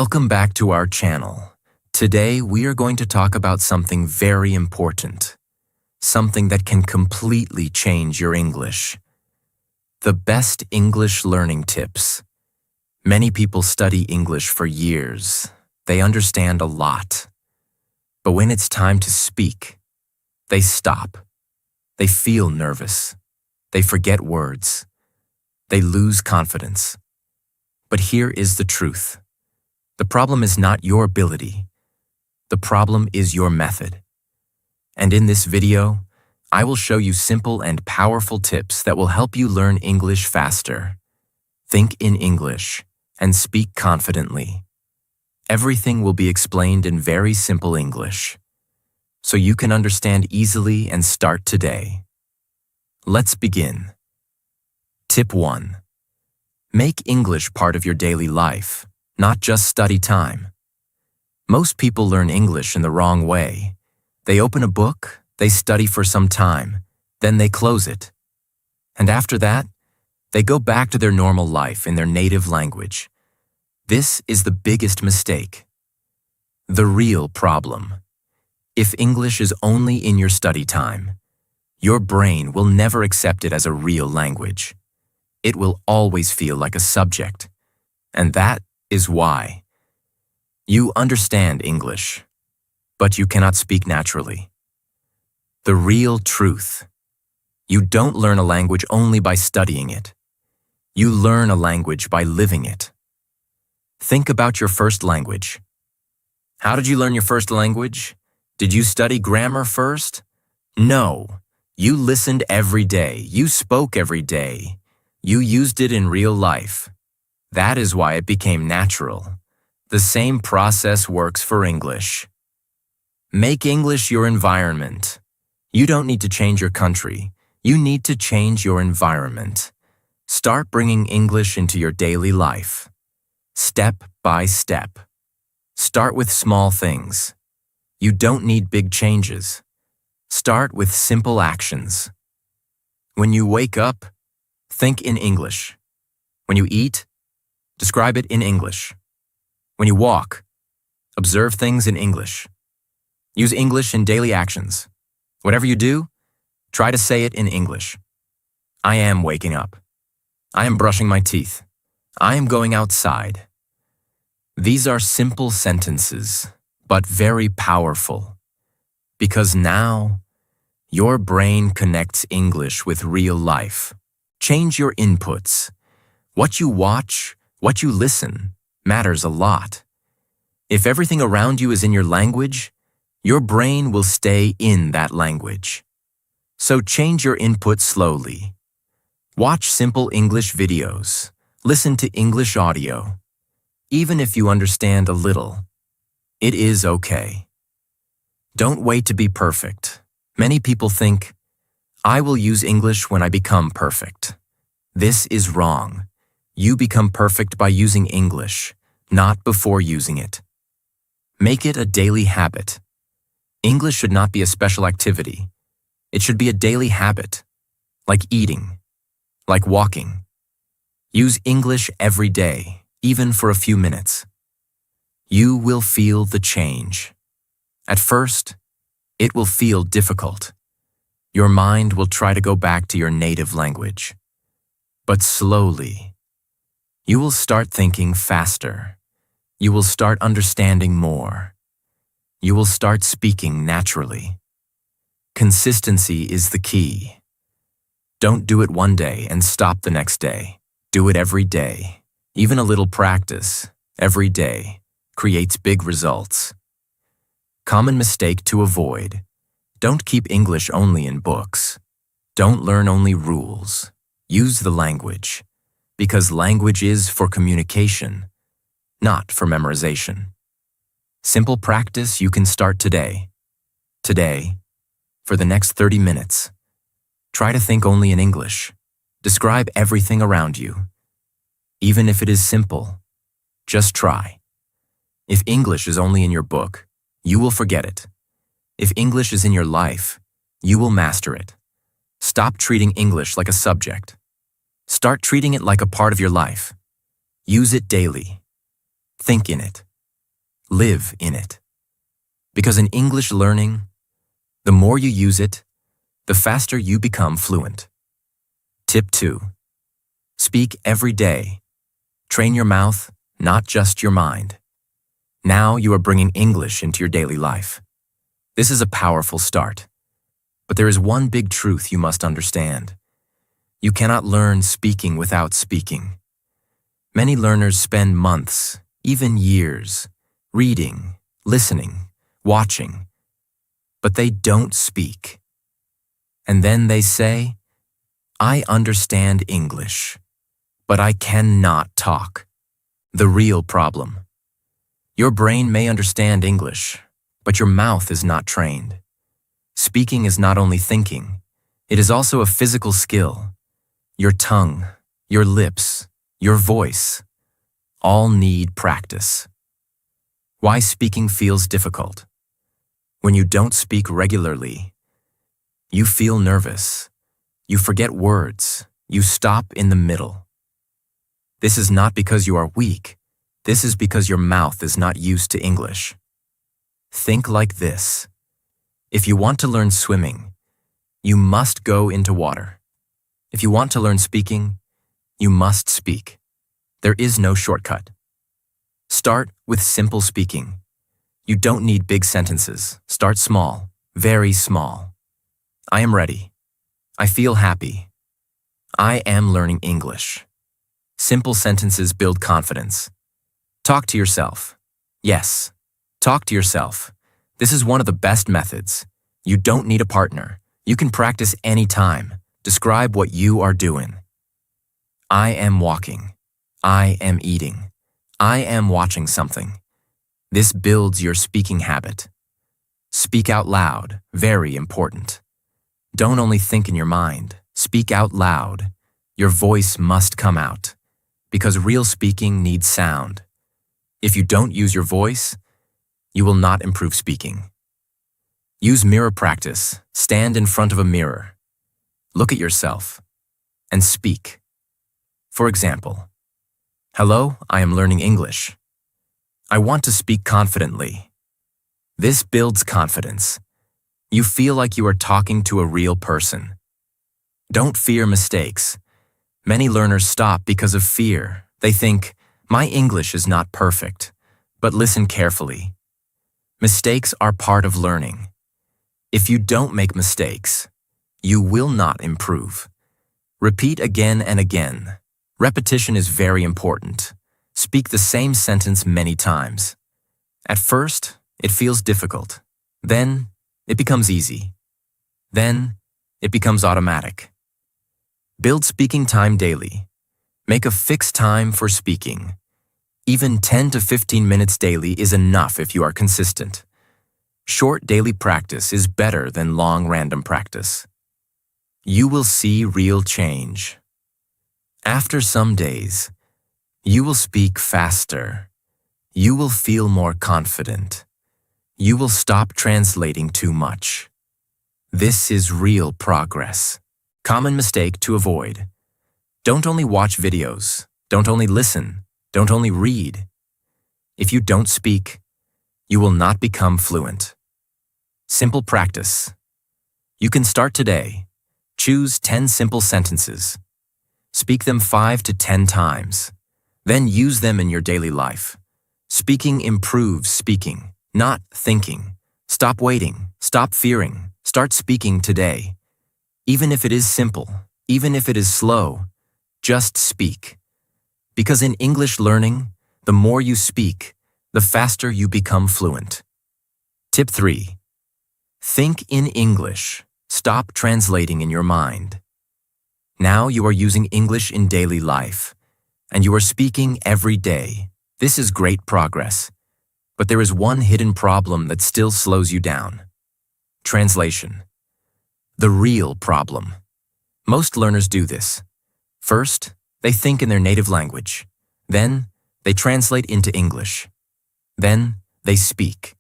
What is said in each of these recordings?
Welcome back to our channel. Today we are going to talk about something very important. Something that can completely change your English. The best English learning tips. Many people study English for years. They understand a lot. But when it's time to speak, they stop. They feel nervous. They forget words. They lose confidence. But here is the truth. The problem is not your ability. The problem is your method. And in this video, I will show you simple and powerful tips that will help you learn English faster. Think in English and speak confidently. Everything will be explained in very simple English, so you can understand easily and start today. Let's begin. Tip 1. Make English part of your daily life, not just study time. Most people learn English in the wrong way. They open a book, they study for some time, then they close it. And after that, they go back to their normal life in their native language. This is the biggest mistake. The real problem. If English is only in your study time, your brain will never accept it as a real language. It will always feel like a subject. And that is why. You understand English, but you cannot speak naturally. The real truth. You don't learn a language only by studying it. You learn a language by living it. Think about your first language. How did you learn your first language? Did you study grammar first? No. You listened every day. You spoke every day. You used it in real life. That is why it became natural. The same process works for English. Make English your environment. You don't need to change your country. You need to change your environment. Start bringing English into your daily life. Step by step. Start with small things. You don't need big changes. Start with simple actions. When you wake up, think in English. When you eat, describe it in English. When you walk, observe things in English. Use English in daily actions. Whatever you do, try to say it in English. I am waking up. I am brushing my teeth. I am going outside. These are simple sentences, but very powerful. Because now, your brain connects English with real life. Change your inputs. What you watch, what you listen, matters a lot. If everything around you is in your language, your brain will stay in that language. So change your input slowly. Watch simple English videos. Listen to English audio. Even if you understand a little, it is okay. Don't wait to be perfect. Many people think, I will use English when I become perfect. This is wrong. You become perfect by using English, not before using it. Make it a daily habit. English should not be a special activity. It should be a daily habit, like eating, like walking. Use English every day, even for a few minutes. You will feel the change. At first, it will feel difficult. Your mind will try to go back to your native language. But slowly, you will start thinking faster. You will start understanding more. You will start speaking naturally. Consistency is the key. Don't do it one day and stop the next day. Do it every day. Even a little practice, every day, creates big results. Common mistake to avoid. Don't keep English only in books. Don't learn only rules. Use the language. Because language is for communication, not for memorization. Simple practice you can start today. Today, for the next 30 minutes, try to think only in English. Describe everything around you. Even if it is simple, just try. If English is only in your book, you will forget it. If English is in your life, you will master it. Stop treating English like a subject. Start treating it like a part of your life. Use it daily. Think in it. Live in it. Because in English learning, the more you use it, the faster you become fluent. Tip 2. Speak every day. Train your mouth, not just your mind. Now you are bringing English into your daily life. This is a powerful start. But there is one big truth you must understand. You cannot learn speaking without speaking. Many learners spend months, even years, reading, listening, watching, but they don't speak. And then they say, "I understand English, but I cannot talk." The real problem. Your brain may understand English, but your mouth is not trained. Speaking is not only thinking, it is also a physical skill. Your tongue, your lips, your voice, all need practice. Why speaking feels difficult? When you don't speak regularly, you feel nervous, you forget words, you stop in the middle. This is not because you are weak, this is because your mouth is not used to English. Think like this. If you want to learn swimming, you must go into water. If you want to learn speaking, you must speak. There is no shortcut. Start with simple speaking. You don't need big sentences. Start small, very small. I am ready. I feel happy. I am learning English. Simple sentences build confidence. Talk to yourself. Yes, talk to yourself. This is one of the best methods. You don't need a partner. You can practice anytime. Describe what you are doing. I am walking. I am eating. I am watching something. This builds your speaking habit. Speak out loud, very important. Don't only think in your mind. Speak out loud. Your voice must come out. Because real speaking needs sound. If you don't use your voice, you will not improve speaking. Use mirror practice. Stand in front of a mirror. Look at yourself and speak. For example, "Hello, I am learning English. I want to speak confidently." This builds confidence. You feel like you are talking to a real person. Don't fear mistakes. Many learners stop because of fear. They think, "My English is not perfect." But listen carefully. Mistakes are part of learning. If you don't make mistakes, you will not improve. Repeat again and again. Repetition is very important. Speak the same sentence many times. At first, it feels difficult. Then, it becomes easy. Then, it becomes automatic. Build speaking time daily. Make a fixed time for speaking. Even 10 to 15 minutes daily is enough if you are consistent. Short daily practice is better than long random practice. You will see real change. After some days, you will speak faster. You will feel more confident. You will stop translating too much. This is real progress. Common mistake to avoid. Don't only watch videos. Don't only listen. Don't only read. If you don't speak, you will not become fluent. Simple practice. You can start today. Choose 10 simple sentences. Speak them 5 to 10 times. Then use them in your daily life. Speaking improves speaking, not thinking. Stop waiting. Stop fearing. Start speaking today. Even if it is simple, even if it is slow, just speak. Because in English learning, the more you speak, the faster you become fluent. Tip 3. Think in English. Stop translating in your mind. Now you are using English in daily life, and you are speaking every day. This is great progress. But there is one hidden problem that still slows you down. Translation. The real problem. Most learners do this. First, they think in their native language. Then, they translate into English. Then, they speak.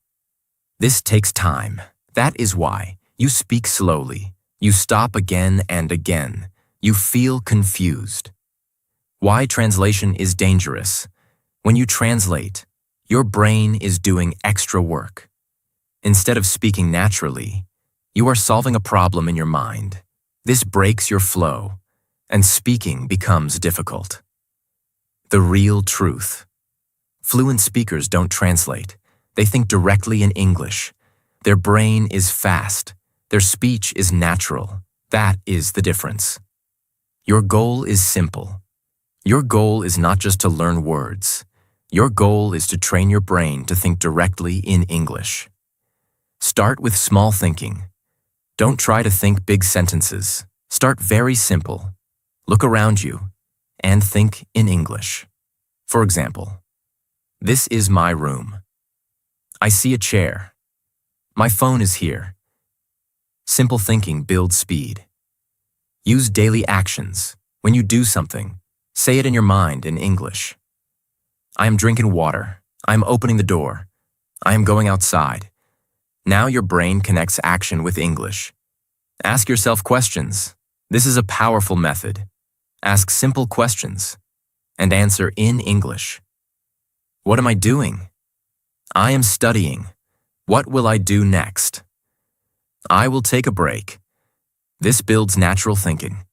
This takes time. That is why you speak slowly. You stop again and again. You feel confused. Why translation is dangerous. When you translate, Your brain is doing extra work. Instead of speaking naturally, you are solving a problem in your mind. This breaks your flow, and speaking becomes difficult. The real truth. Fluent speakers don't translate. They think directly in English. Their brain is fast. Their speech is natural. That is the difference. Your goal is simple. Your goal is not just to learn words. Your goal is to train your brain to think directly in English. Start with small thinking. Don't try to think big sentences. Start very simple. Look around you and think in English. For example, this is my room. I see a chair. My phone is here. Simple thinking builds speed. Use daily actions. When you do something, say it in your mind in English. I am drinking water. I am opening the door. I am going outside. Now your brain connects action with English. Ask yourself questions. This is a powerful method. Ask simple questions and answer in English. What am I doing? I am studying. What will I do next? I will take a break. This builds natural thinking.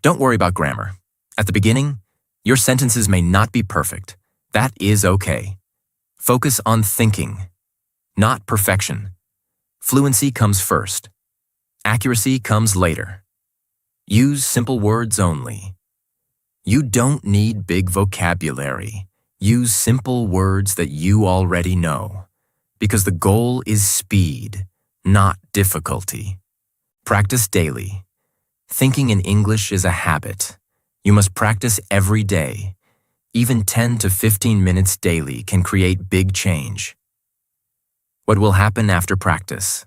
Don't worry about grammar. At the beginning, your sentences may not be perfect. That is okay. Focus on thinking, not perfection. Fluency comes first. Accuracy comes later. Use simple words only. You don't need big vocabulary. Use simple words that you already know, because the goal is speed, not difficulty. Practice daily. Thinking in English is a habit. You must practice every day. Even 10 to 15 minutes daily can create big change. What will happen after practice?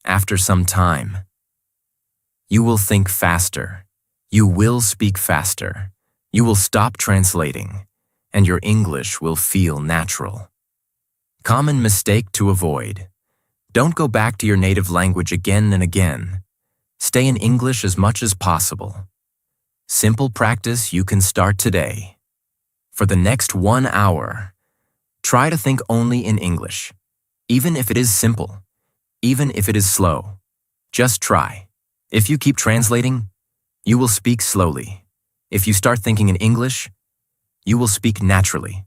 After some time, you will think faster. You will speak faster. You will stop translating, and your English will feel natural. Common mistake to avoid. Don't go back to your native language again and again. Stay in English as much as possible. Simple practice you can start today. For the next 1 hour, try to think only in English, even if it is simple, even if it is slow. Just try. If you keep translating, you will speak slowly. If you start thinking in English, you will speak naturally.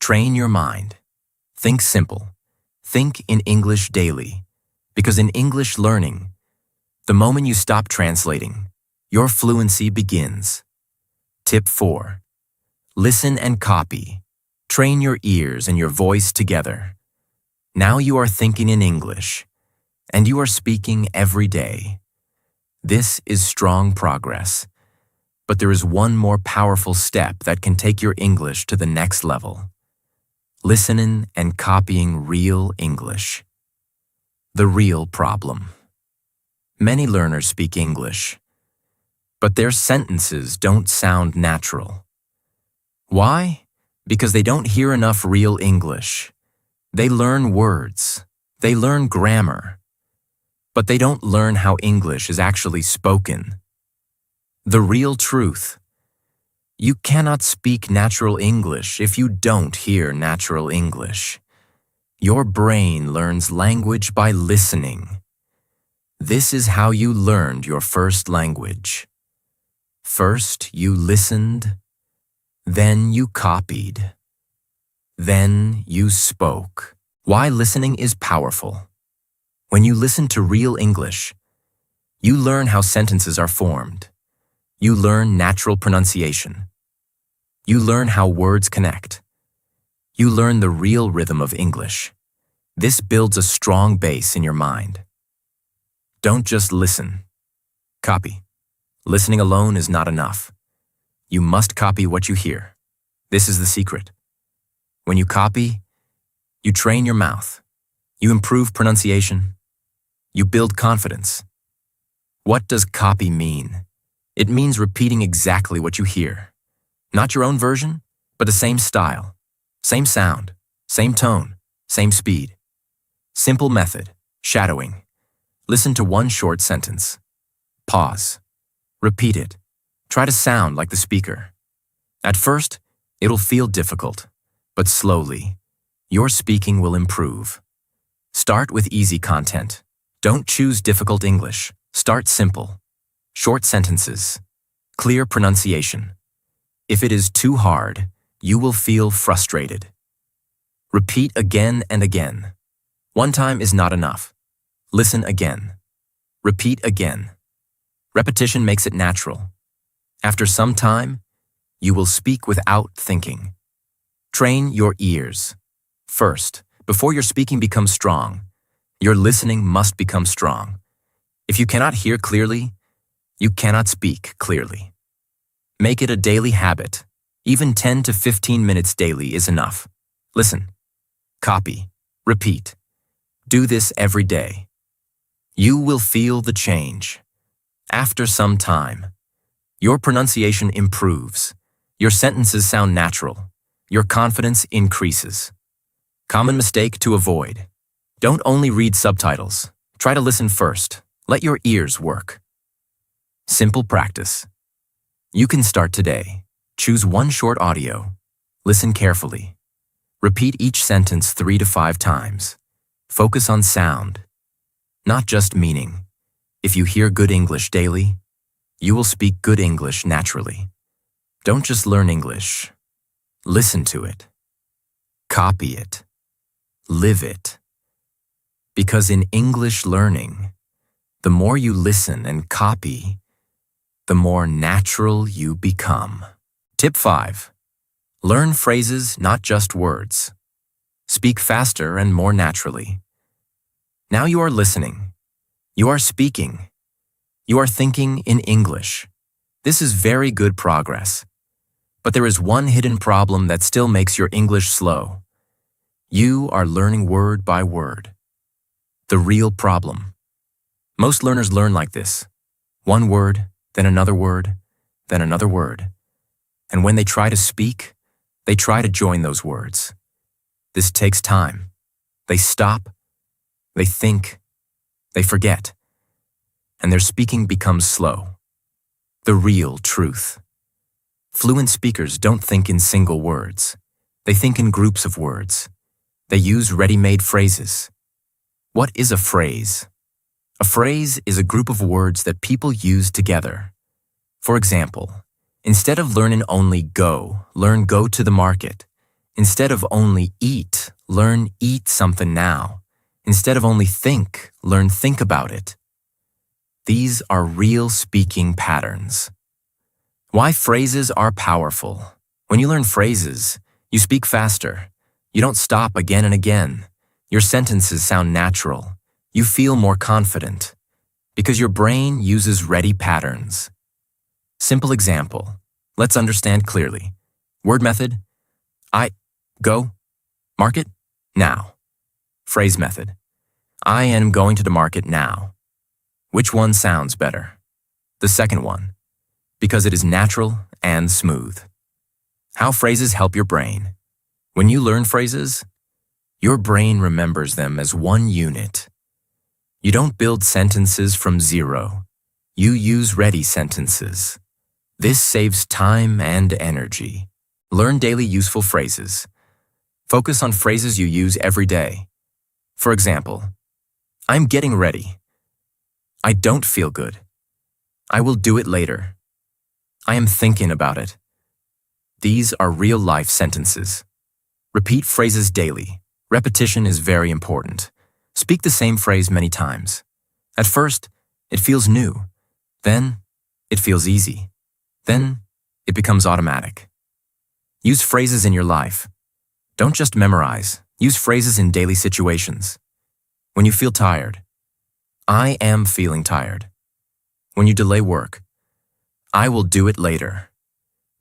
Train your mind. Think simple. Think in English daily. Because in English learning, the moment you stop translating, your fluency begins. Tip 4. Listen and copy. Train your ears and your voice together. Now you are thinking in English, and you are speaking every day. This is strong progress. But there is one more powerful step that can take your English to the next level. Listening and copying real English. The real problem. Many learners speak English, but their sentences don't sound natural. Why? Because they don't hear enough real English. They learn words. They learn grammar. But they don't learn how English is actually spoken. The real truth. You cannot speak natural English if you don't hear natural English. Your brain learns language by listening. This is how you learned your first language. First, you listened. Then you copied. Then you spoke. Why listening is powerful. When you listen to real English, you learn how sentences are formed. You learn natural pronunciation. You learn how words connect. You learn the real rhythm of English. This builds a strong base in your mind. Don't just listen. Copy. Listening alone is not enough. You must copy what you hear. This is the secret. When you copy, you train your mouth. You improve pronunciation. You build confidence. What does copy mean? It means repeating exactly what you hear. Not your own version, but the same style, same sound, same tone, same speed. Simple method, shadowing. Listen to one short sentence. Pause. Repeat it. Try to sound like the speaker. At first, it'll feel difficult, but slowly, your speaking will improve. Start with easy content. Don't choose difficult English. Start simple. Short sentences. Clear pronunciation. If it is too hard, you will feel frustrated. Repeat again and again. One time is not enough. Listen again. Repeat again. Repetition makes it natural. After some time, you will speak without thinking. Train your ears. First, before your speaking becomes strong, your listening must become strong. If you cannot hear clearly, you cannot speak clearly. Make it a daily habit. Even 10 to 15 minutes daily is enough. Listen, copy, repeat. Do this every day. You will feel the change. After some time, your pronunciation improves. Your sentences sound natural. Your confidence increases. Common mistake to avoid. Don't only read subtitles. Try to listen first. Let your ears work. Simple practice. You can start today. Choose one short audio. Listen carefully. Repeat each sentence 3 to 5 times. Focus on sound, not just meaning. If you hear good English daily, you will speak good English naturally. Don't just learn English. Listen to it. Copy it. Live it. Because in English learning, the more you listen and copy, the more natural you become. Tip 5. Learn phrases, not just words. Speak faster and more naturally. Now you are listening. You are speaking. You are thinking in English. This is very good progress. But there is one hidden problem that still makes your English slow. You are learning word by word. The real problem. Most learners learn like this. One word, then another word, then another word. And when they try to speak, they try to join those words. This takes time. They stop, they think, they forget, and their speaking becomes slow. The real truth. Fluent speakers don't think in single words. They think in groups of words. They use ready-made phrases. What is a phrase? A phrase is a group of words that people use together. For example, instead of learning only go, learn go to the market. Instead of only eat, learn eat something now. Instead of only think, learn think about it. These are real speaking patterns. Why phrases are powerful. When you learn phrases, you speak faster. You don't stop again and again. Your sentences sound natural. You feel more confident because your brain uses ready patterns. Simple example. Let's understand clearly. Word method. I go. Market now. Phrase method. I am going to the market now. Which one sounds better? The second one, because it is natural and smooth. How phrases help your brain. When you learn phrases, your brain remembers them as one unit. You don't build sentences from zero. You use ready sentences. This saves time and energy. Learn daily useful phrases. Focus on phrases you use every day. For example, I'm getting ready. I don't feel good. I will do it later. I am thinking about it. These are real-life sentences. Repeat phrases daily. Repetition is very important. Speak the same phrase many times. At first, it feels new. Then, it feels easy. Then, it becomes automatic. Use phrases in your life. Don't just memorize. Use phrases in daily situations. When you feel tired, I am feeling tired. When you delay work, I will do it later.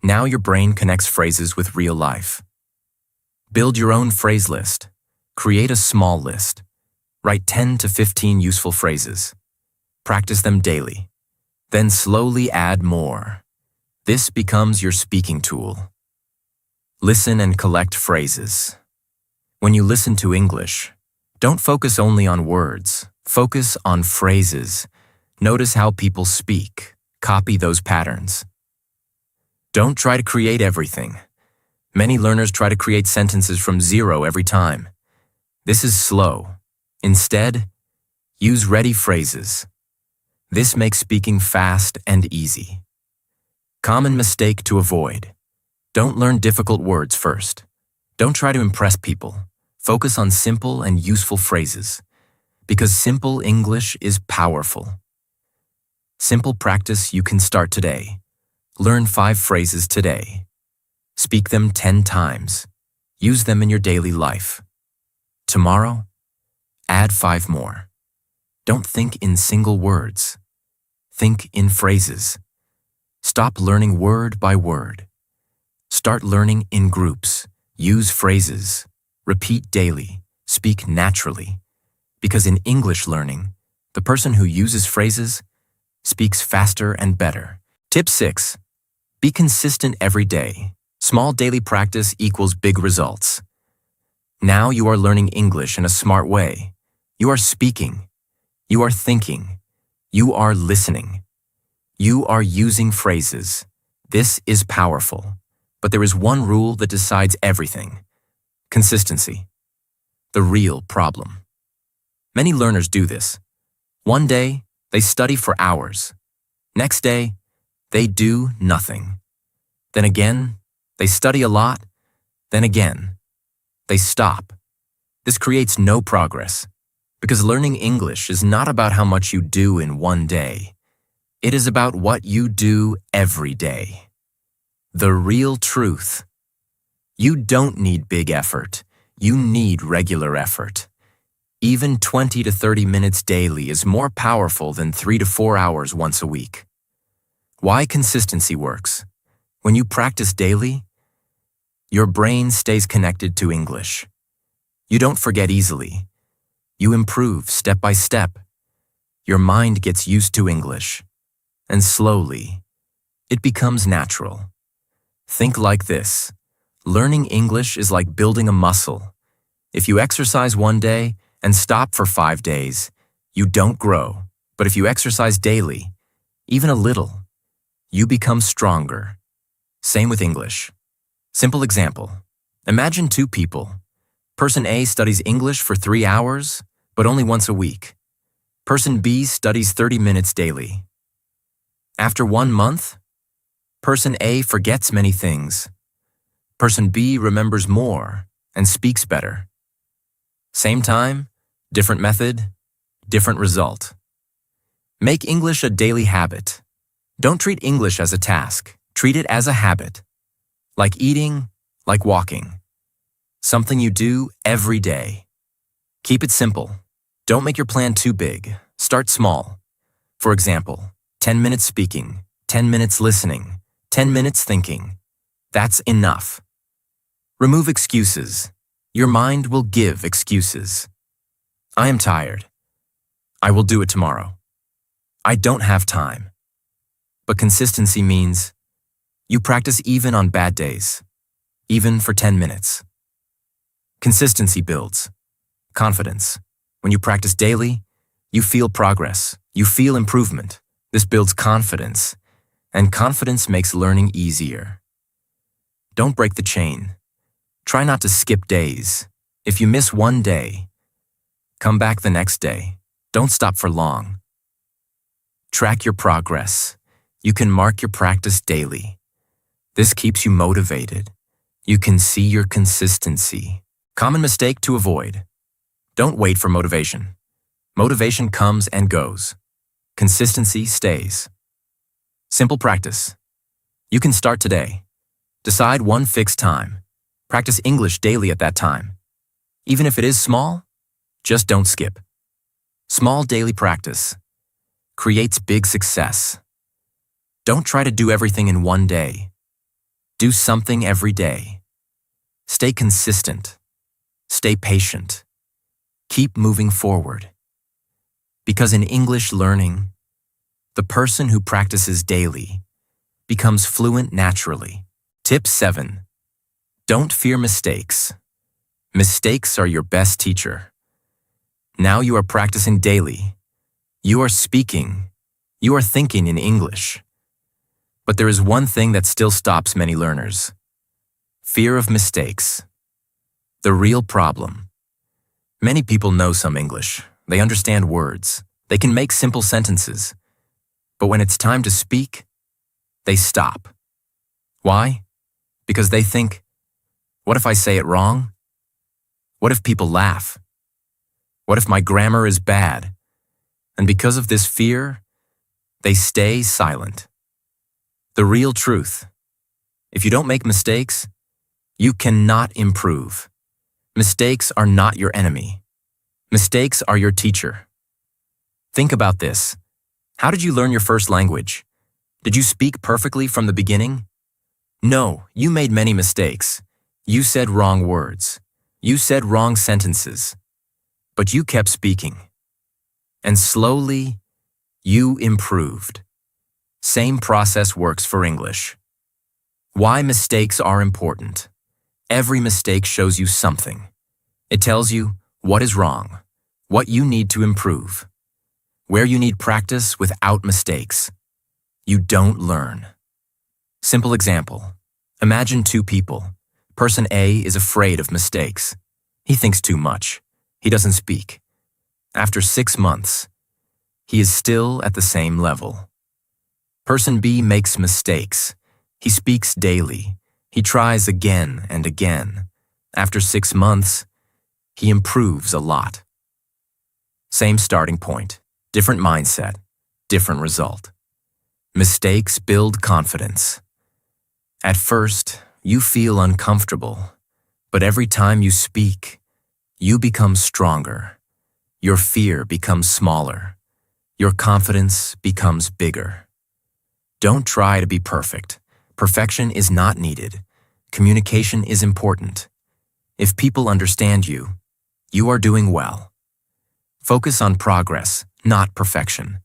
Now your brain connects phrases with real life. Build your own phrase list. Create a small list. Write 10 to 15 useful phrases. Practice them daily. Then slowly add more. This becomes your speaking tool. Listen and collect phrases. When you listen to English, don't focus only on words. Focus on phrases. Notice how people speak. Copy those patterns. Don't try to create everything. Many learners try to create sentences from zero every time. This is slow. Instead, use ready phrases. This makes speaking fast and easy. Common mistake to avoid. Don't learn difficult words first. Don't try to impress people. Focus on simple and useful phrases, because simple English is powerful. Simple practice you can start today. Learn 5 phrases today. Speak them 10 times. Use them in your daily life. Tomorrow, add 5 more. Don't think in single words. Think in phrases. Stop learning word by word. Start learning in groups. Use phrases. Repeat daily. Speak naturally. Because in English learning, the person who uses phrases speaks faster and better. Tip 6. Be consistent every day. Small daily practice equals big results. Now you are learning English in a smart way. You are speaking. You are thinking. You are listening. You are using phrases. This is powerful. But there is one rule that decides everything. Consistency. The real problem. Many learners do this. One day, they study for hours. Next day, they do nothing. Then again, they study a lot. Then again, they stop. This creates no progress, because learning English is not about how much you do in one day. It is about what you do every day. The real truth. You don't need big effort. You need regular effort. Even 20 to 30 minutes daily is more powerful than 3 to 4 hours once a week. Why consistency works? When you practice daily, your brain stays connected to English. You don't forget easily. You improve step by step. Your mind gets used to English. And slowly, it becomes natural. Think like this. Learning English is like building a muscle. If you exercise one day and stop for 5 days, you don't grow. But if you exercise daily, even a little, you become stronger. Same with English. Simple example. Imagine 2 people. Person A studies English for 3 hours, but only once a week. Person B studies 30 minutes daily. After 1 month, Person A forgets many things. Person B remembers more and speaks better. Same time, different method, different result. Make English a daily habit. Don't treat English as a task. Treat it as a habit. Like eating, like walking. Something you do every day. Keep it simple. Don't make your plan too big. Start small. For example, 10 minutes speaking, 10 minutes listening, 10 minutes thinking. That's enough. Remove excuses. Your mind will give excuses. I am tired. I will do it tomorrow. I don't have time. But consistency means you practice even on bad days, even for 10 minutes. Consistency builds confidence. When you practice daily, you feel progress. You feel improvement. This builds confidence, and confidence makes learning easier. Don't break the chain. Try not to skip days. If you miss one day, come back the next day. Don't stop for long. Track your progress. You can mark your practice daily. This keeps you motivated. You can see your consistency. Common mistake to avoid. Don't wait for motivation. Motivation comes and goes. Consistency stays. Simple practice. You can start today. Decide one fixed time. Practice English daily at that time. Even if it is small, just don't skip. Small daily practice creates big success. Don't try to do everything in one day. Do something every day. Stay consistent. Stay patient. Keep moving forward. Because in English learning, the person who practices daily becomes fluent naturally. Tip 7. Don't fear mistakes. Mistakes are your best teacher. Now you are practicing daily. You are speaking. You are thinking in English. But there is one thing that still stops many learners. Fear of mistakes. The real problem. Many people know some English. They understand words. They can make simple sentences. But when it's time to speak, they stop. Why? Because they think, what if I say it wrong? What if people laugh? What if my grammar is bad? And because of this fear, they stay silent. The real truth. If you don't make mistakes, you cannot improve. Mistakes are not your enemy. Mistakes are your teacher. Think about this. How did you learn your first language? Did you speak perfectly from the beginning? No, you made many mistakes. You said wrong words. You said wrong sentences. But you kept speaking. And slowly, you improved. Same process works for English. Why mistakes are important. Every mistake shows you something. It tells you what is wrong, what you need to improve, where you need practice without mistakes. You don't learn. Simple example. Imagine two people. Person A is afraid of mistakes. He thinks too much. He doesn't speak. After 6 months, he is still at the same level. Person B makes mistakes. He speaks daily. He tries again and again. After 6 months, he improves a lot. Same starting point, different mindset, different result. Mistakes build confidence. At first, you feel uncomfortable, but every time you speak, you become stronger. Your fear becomes smaller. Your confidence becomes bigger. Don't try to be perfect. Perfection is not needed. Communication is important. If people understand you, you are doing well. Focus on progress, not perfection.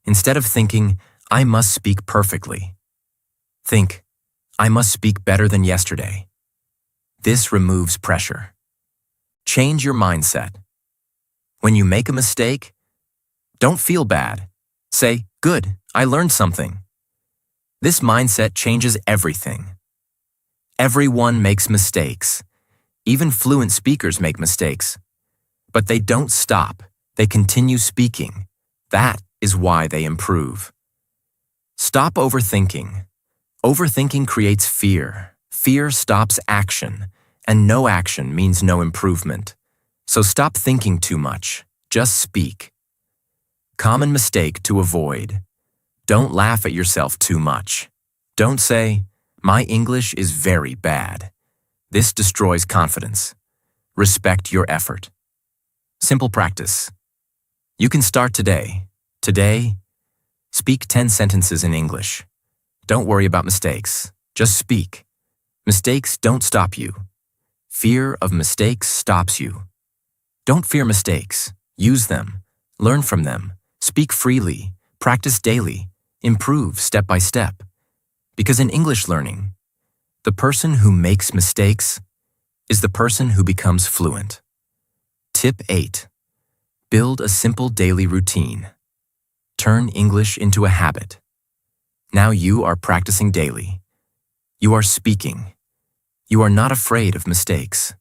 Instead of thinking, I must speak perfectly, think, I must speak better than yesterday. This removes pressure. Change your mindset. When you make a mistake, don't feel bad. Say, good, I learned something. This mindset changes everything. Everyone makes mistakes. Even fluent speakers make mistakes. But they don't stop. They continue speaking. That is why they improve. Stop overthinking. Overthinking creates fear. Fear stops action, and no action means no improvement. So stop thinking too much. Just speak. Common mistake to avoid. Don't laugh at yourself too much. Don't say, my English is very bad. This destroys confidence. Respect your effort. Simple practice. You can start today. Today, speak 10 sentences in English. Don't worry about mistakes. Just speak. Mistakes don't stop you. Fear of mistakes stops you. Don't fear mistakes. Use them. Learn from them. Speak freely. Practice daily. Improve step by step. Because in English learning, the person who makes mistakes is the person who becomes fluent. Tip 8. Build a simple daily routine. Turn English into a habit. Now you are practicing daily. You are speaking. You are not afraid of mistakes.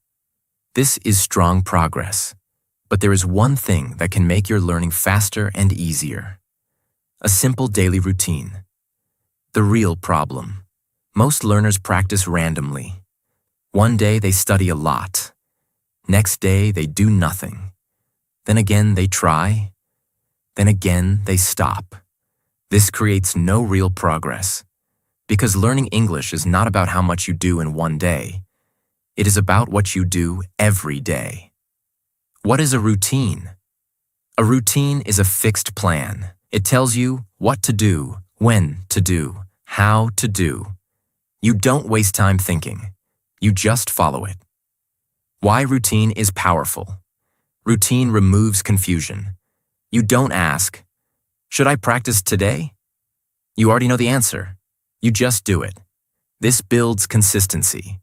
This is strong progress. But there is one thing that can make your learning faster and easier. A simple daily routine. The real problem. Most learners practice randomly. One day they study a lot. Next day they do nothing. Then again they try. Then again they stop. This creates no real progress. Because learning English is not about how much you do in one day. It is about what you do every day. What is a routine? A routine is a fixed plan. It tells you what to do, when to do, how to do. You don't waste time thinking. You just follow it. Why routine is powerful. Routine removes confusion. You don't ask, should I practice today? You already know the answer. You just do it. This builds consistency.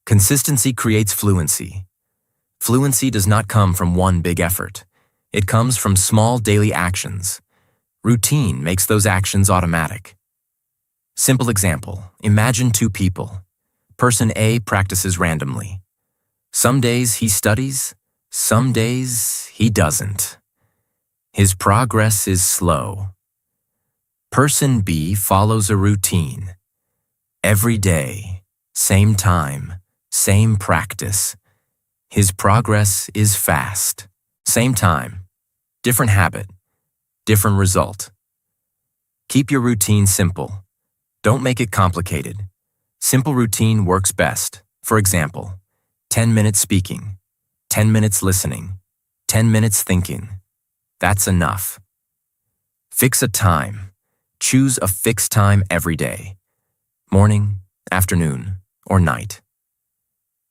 Consistency creates fluency. Fluency does not come from one big effort. It comes from small daily actions. Routine makes those actions automatic. Simple example. Imagine two people. Person A practices randomly. Some days he studies, some days he doesn't. His progress is slow. Person B follows a routine. Every day, same time, same practice. His progress is fast. Same time, different habit, different result. Keep your routine simple. Don't make it complicated. Simple routine works best. For example, 10 minutes speaking, 10 minutes listening, 10 minutes thinking. That's enough. Fix a time. Choose a fixed time every day. Morning, afternoon, or night.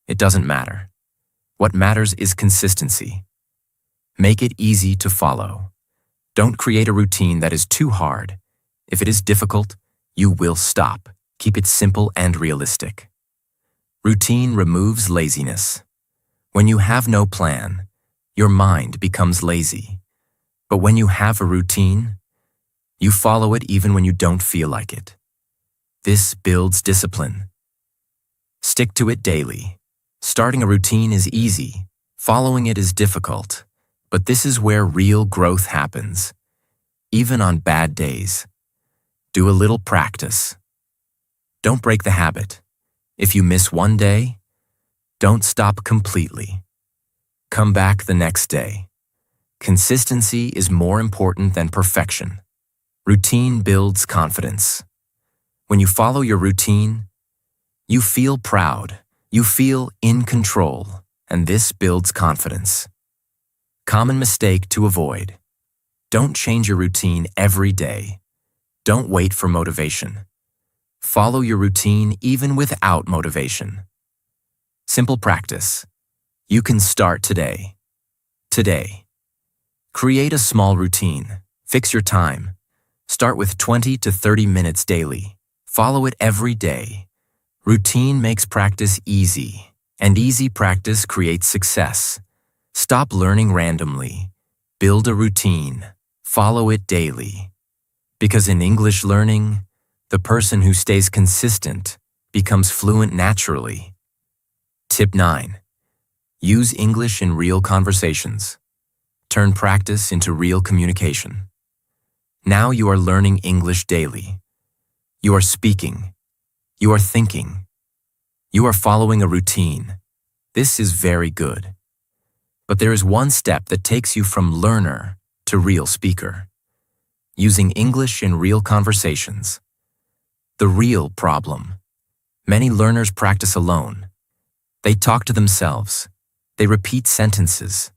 It doesn't matter. What matters is consistency. Make it easy to follow. Don't create a routine that is too hard. If it is difficult, you will stop. Keep it simple and realistic. Routine removes laziness. When you have no plan, your mind becomes lazy. But when you have a routine, you follow it even when you don't feel like it. This builds discipline. Stick to it daily. Starting a routine is easy. Following it is difficult. But this is where real growth happens. Even on bad days. Do a little practice. Don't break the habit. If you miss one day, don't stop completely. Come back the next day. Consistency is more important than perfection. Routine builds confidence. When you follow your routine, you feel proud, you feel in control, and this builds confidence. Common mistake to avoid. Don't change your routine every day. Don't wait for motivation. Follow your routine even without motivation. Simple practice. You can start today. Today. Create a small routine. Fix your time. Start with 20 to 30 minutes daily. Follow it every day. Routine makes practice easy, and easy practice creates success. Stop learning randomly. Build a routine. Follow it daily. Because in English learning, the person who stays consistent becomes fluent naturally. Tip 9. Use English in real conversations. Turn practice into real communication. Now you are learning English daily. You are speaking. You are thinking. You are following a routine. This is very good. But there is one step that takes you from learner to real speaker. Using English in real conversations. The real problem. Many learners practice alone. They talk to themselves. They repeat sentences.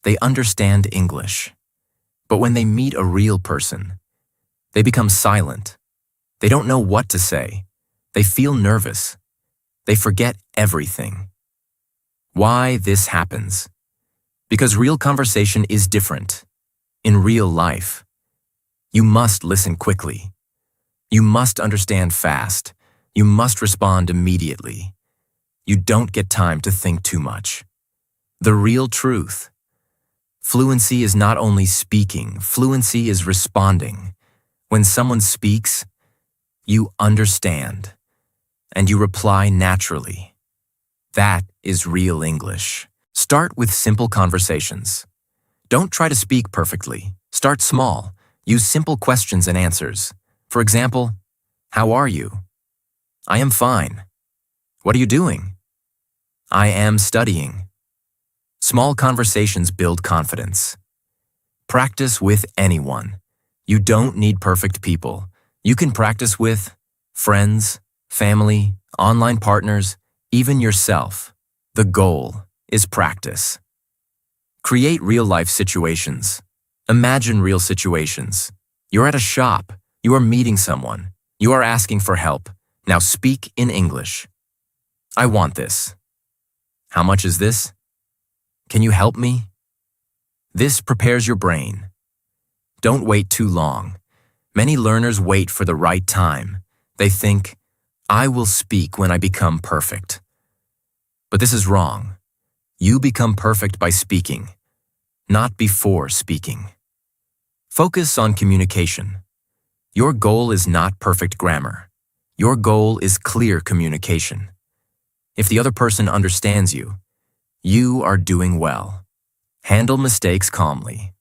They understand English. But when they meet a real person, they become silent. They don't know what to say. They feel nervous. They forget everything. Why this happens? Because real conversation is different. In real life, you must listen quickly. You must understand fast. You must respond immediately. You don't get time to think too much. The real truth. Fluency is not only speaking, fluency is responding. When someone speaks, you understand, and you reply naturally. That is real English. Start with simple conversations. Don't try to speak perfectly. Start small. Use simple questions and answers. For example, how are you? I am fine. What are you doing? I am studying. Small conversations build confidence. Practice with anyone. You don't need perfect people. You can practice with friends, family, online partners, even yourself. The goal is practice. Create real-life situations. Imagine real situations. You're at a shop. You are meeting someone. You are asking for help. Now speak in English. I want this. How much is this? Can you help me? This prepares your brain. Don't wait too long. Many learners wait for the right time. They think, I will speak when I become perfect. But this is wrong. You become perfect by speaking, not before speaking. Focus on communication. Your goal is not perfect grammar. Your goal is clear communication. If the other person understands you, you are doing well. Handle mistakes calmly.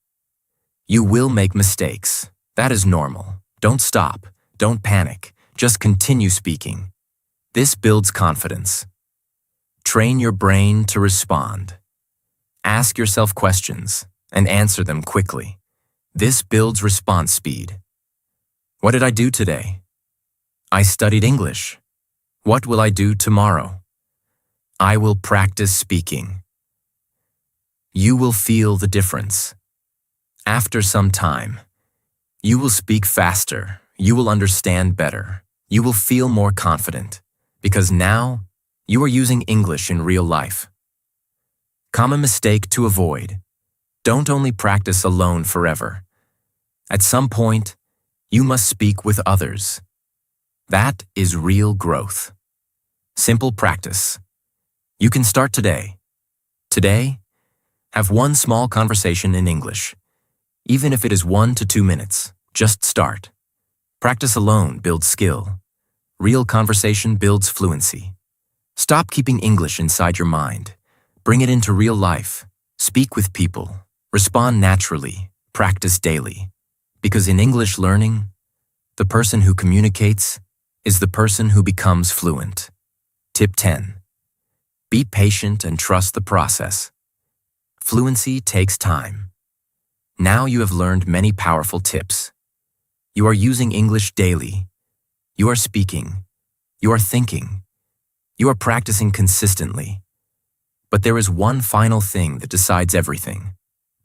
You will make mistakes. That is normal. Don't stop. Don't panic. Just continue speaking. This builds confidence. Train your brain to respond. Ask yourself questions and answer them quickly. This builds response speed. What did I do today? I studied English. What will I do tomorrow? I will practice speaking. You will feel the difference. After some time, you will speak faster. You will understand better. You will feel more confident because now you are using English in real life. Common mistake to avoid. Don't only practice alone forever. At some point, you must speak with others. That is real growth. Simple practice. You can start today. Today, have one small conversation in English. Even if it is 1 to 2 minutes, just start. Practice alone builds skill. Real conversation builds fluency. Stop keeping English inside your mind. Bring it into real life. Speak with people. Respond naturally. Practice daily. Because in English learning, the person who communicates is the person who becomes fluent. Tip 10. Be patient and trust the process. Fluency takes time. Now you have learned many powerful tips. You are using English daily. You are speaking. You are thinking. You are practicing consistently. But there is one final thing that decides everything.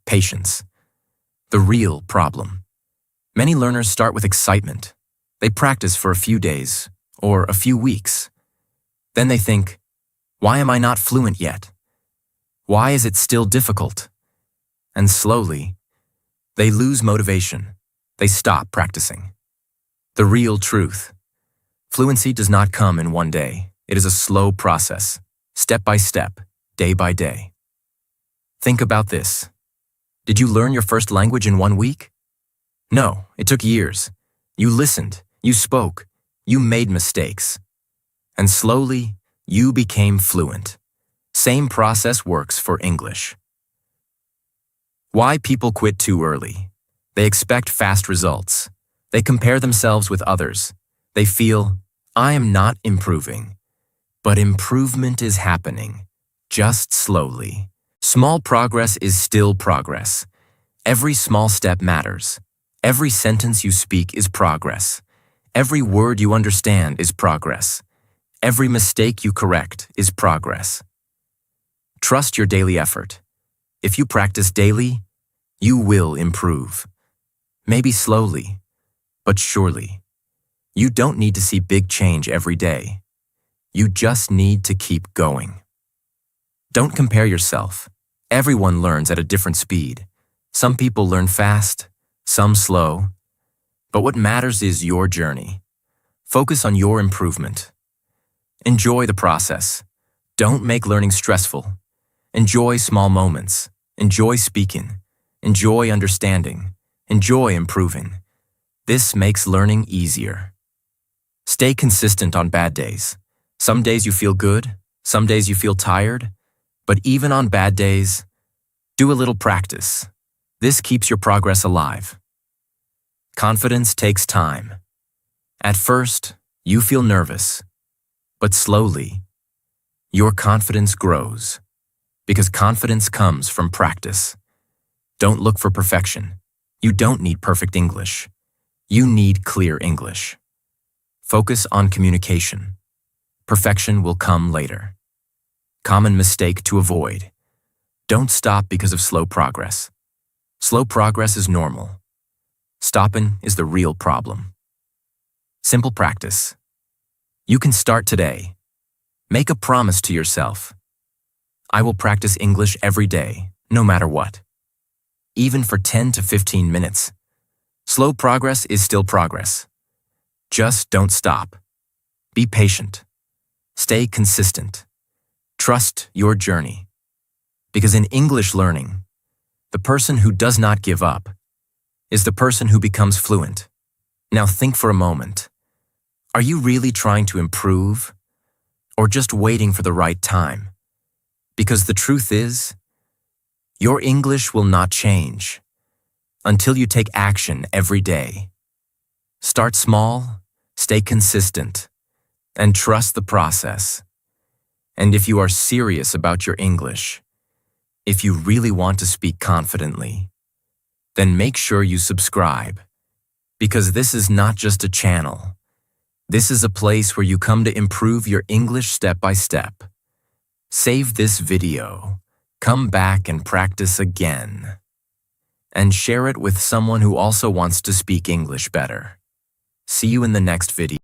Patience. The real problem. Many learners start with excitement. They practice for a few days or a few weeks. Then they think, why am I not fluent yet? Why is it still difficult? And slowly, they lose motivation. They stop practicing. The real truth. Fluency does not come in one day. It is a slow process, step by step, day by day. Think about this. Did you learn your first language in 1 week? No, it took years. You listened, you spoke, you made mistakes. And slowly, you became fluent. Same process works for English. Why people quit too early? They expect fast results. They compare themselves with others. They feel, I am not improving. But improvement is happening, just slowly. Small progress is still progress. Every small step matters. Every sentence you speak is progress. Every word you understand is progress. Every mistake you correct is progress. Trust your daily effort. If you practice daily, you will improve. Maybe slowly, but surely. You don't need to see big change every day. You just need to keep going. Don't compare yourself. Everyone learns at a different speed. Some people learn fast, some slow. But what matters is your journey. Focus on your improvement. Enjoy the process. Don't make learning stressful. Enjoy small moments. Enjoy speaking. Enjoy understanding. Enjoy improving. This makes learning easier. Stay consistent on bad days. Some days you feel good, some days you feel tired, but even on bad days, do a little practice. This keeps your progress alive. Confidence takes time. At first, you feel nervous, but slowly, your confidence grows. Because confidence comes from practice. Don't look for perfection. You don't need perfect English. You need clear English. Focus on communication. Perfection will come later. Common mistake to avoid. Don't stop because of slow progress. Slow progress is normal. Stopping is the real problem. Simple practice. You can start today. Make a promise to yourself. I will practice English every day, no matter what. Even for 10 to 15 minutes. Slow progress is still progress. Just don't stop. Be patient. Stay consistent. Trust your journey. Because in English learning, the person who does not give up is the person who becomes fluent. Now think for a moment. Are you really trying to improve? or just waiting for the right time. Because the truth is, your English will not change until you take action every day. Start small, stay consistent, and trust the process. And if you are serious about your English, if you really want to speak confidently, then make sure you subscribe. Because this is not just a channel. This is a place where you come to improve your English step by step. Save this video, come back and practice again, and share it with someone who also wants to speak English better. See you in the next video.